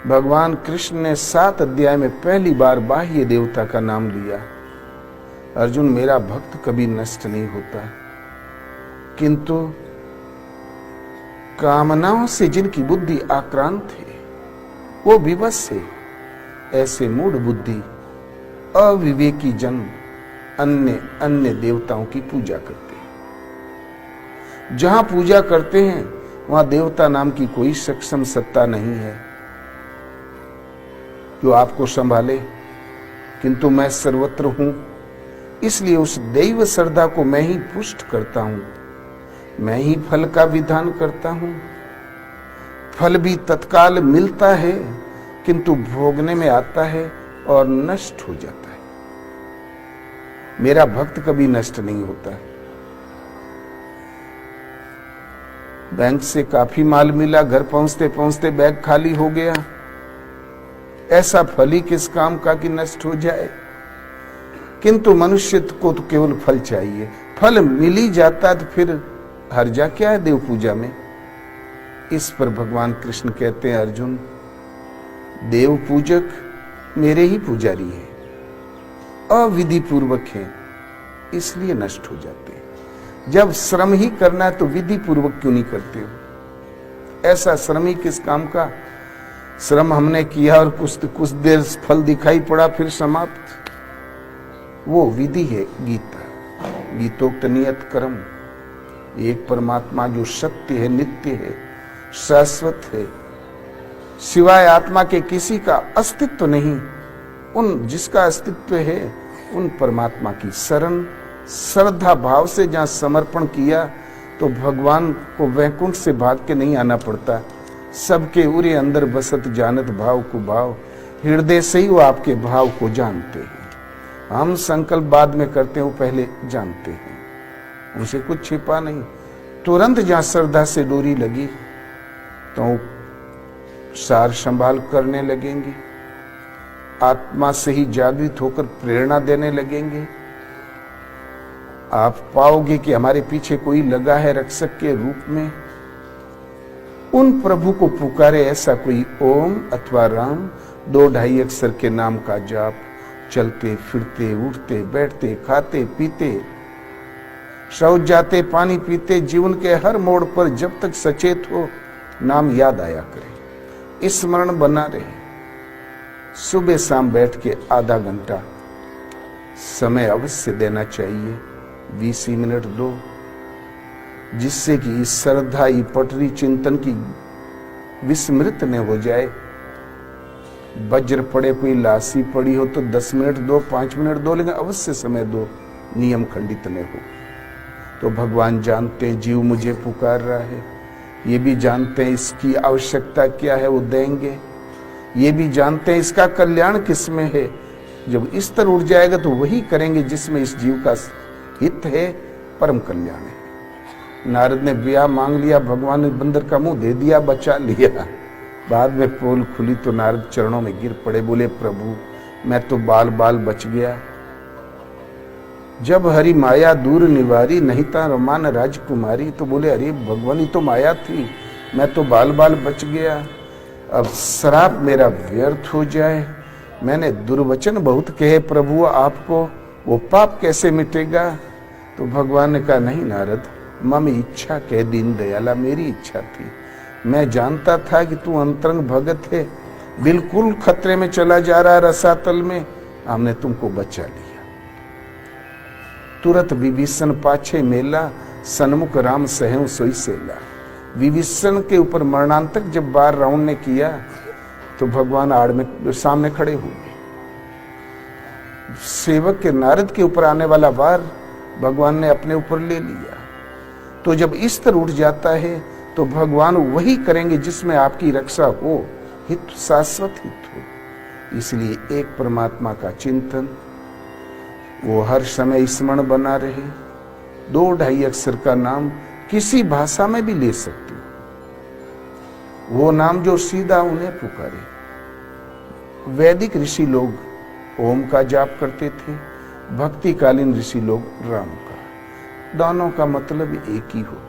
भगवान कृष्ण ने 7 अध्याय में पहली बार बाह्य देवता का नाम लिया। अर्जुन, मेरा भक्त कभी नष्ट नहीं होता, किंतु कामनाओं से जिनकी बुद्धि आक्रांत है, वो विवश है, ऐसे मूढ़ बुद्धि अविवेकी जन अन्य अन्य देवताओं की पूजा करते हैं। जहां पूजा करते हैं वहां देवता नाम की कोई सक्षम सत्ता नहीं है जो आपको संभाले, किंतु मैं सर्वत्र हूं, इसलिए उस दैव श्रद्धा को मैं ही पुष्ट करता हूं, मैं ही फल का विधान करता हूं। फल भी तत्काल मिलता है, किंतु भोगने में आता है और नष्ट हो जाता है। मेरा भक्त कभी नष्ट नहीं होता। बैंक से काफी माल मिला, घर पहुंचते पहुंचते बैग खाली हो गया, ऐसा फल ही किस काम का कि नष्ट हो जाए। किंतु मनुष्य को तो केवल फल चाहिए, फल मिल ही जाता तो फिर हर्जा क्या है देव पूजा में। इस पर भगवान कृष्ण कहते हैं, अर्जुन, देव पूजक मेरे ही पुजारी है, अविधि पूर्वक है, इसलिए नष्ट हो जाते हैं। जब श्रम ही करना है तो विधि पूर्वक क्यों नहीं करते हो? ऐसा श्रम ही किस काम का? श्रम हमने किया और कुछ देर फल दिखाई पड़ा, फिर समाप्त। वो विधि है गीता, गीतोक्त नियत कर्म। एक परमात्मा जो सत्य है, नित्य है, शाश्वत है, सिवाय आत्मा के किसी का अस्तित्व नहीं। उन जिसका अस्तित्व है उन परमात्मा की शरण श्रद्धा भाव से जहां समर्पण किया तो भगवान को वैकुंठ से भाग के नहीं आना पड़ता। सबके उरे अंदर बसत जानत भाव को भाव, हृदय से ही वो आपके भाव को जानते हैं। हम संकल्प बाद में करते हैं, वो पहले जानते हैं, उनसे कुछ छिपा नहीं। तुरंत जहां श्रद्धा से डोरी लगी तो सार संभाल करने लगेंगे, आत्मा से ही जागृत होकर प्रेरणा देने लगेंगे। आप पाओगे कि हमारे पीछे कोई लगा है रक्षक के रूप में। उन प्रभु को पुकारे ऐसा कोई ओम अथवा राम, 2-2.5 अक्षर के नाम का जाप, चलते फिरते उठते बैठते खाते पीते शौच जाते पानी पीते, जीवन के हर मोड़ पर जब तक सचेत हो नाम याद आया करे, स्मरण बना रहे। सुबह शाम बैठ के आधा घंटा समय अवश्य देना चाहिए, 20 मिनट दो, जिससे कि इस श्रद्धा ये पटरी चिंतन की विस्मृत न हो जाए। वज्र पड़े, कोई लाशी पड़ी हो तो 10 मिनट दो, 5 मिनट दो, लेकिन अवश्य समय दो, नियम खंडित न हो। तो भगवान जानते हैं जीव मुझे पुकार रहा है, ये भी जानते हैं इसकी आवश्यकता क्या है, वो देंगे। ये भी जानते हैं इसका कल्याण किसमें है। जब स्तर उठ जाएगा तो वही करेंगे जिसमें इस जीव का हित है, परम कल्याण है। नारद ने ब्याह मांग लिया, भगवान ने बंदर का मुंह दे दिया, बचा लिया। बाद में पोल खुली तो नारद चरणों में गिर पड़े, बोले प्रभु मैं तो बाल बाल बच गया। जब हरि माया दूर निवारी, नहीं ता रमान राजकुमारी। तो बोले अरे भगवान ही तो माया थी, मैं तो बाल बाल बच गया। अब श्राप मेरा व्यर्थ हो जाए, मैंने दुर्वचन बहुत कहे प्रभु आपको, वो पाप कैसे मिटेगा? तो भगवान ने कहा नहीं नारद, मम इच्छा कह दीन दयाला, मेरी इच्छा थी। मैं जानता था कि तू अंतरंग भगत है, बिल्कुल खतरे में चला जा रहा रसातल में, हमने तुमको बचा लिया। तुरंत विभीषण पाछे मेला, सन्मुख राम सहु सोई सेला। विभीषण के ऊपर मरणांतक जब बार रावण ने किया तो भगवान आड़ में सामने खड़े हुए। सेवक के नारद के ऊपर आने वाला वार भगवान ने अपने ऊपर ले लिया। तो जब इस तरह उठ जाता है तो भगवान वही करेंगे जिसमें आपकी रक्षा हो, हित शाश्वत हित हो। इसलिए एक परमात्मा का चिंतन, वो हर समय स्मरण बना रहे। 2-2.5 अक्षर का नाम किसी भाषा में भी ले सकते हो, वो नाम जो सीधा उन्हें पुकारे। वैदिक ऋषि लोग ओम का जाप करते थे, भक्तिकालीन ऋषि लोग राम का। दोनों का मतलब एक ही होता है।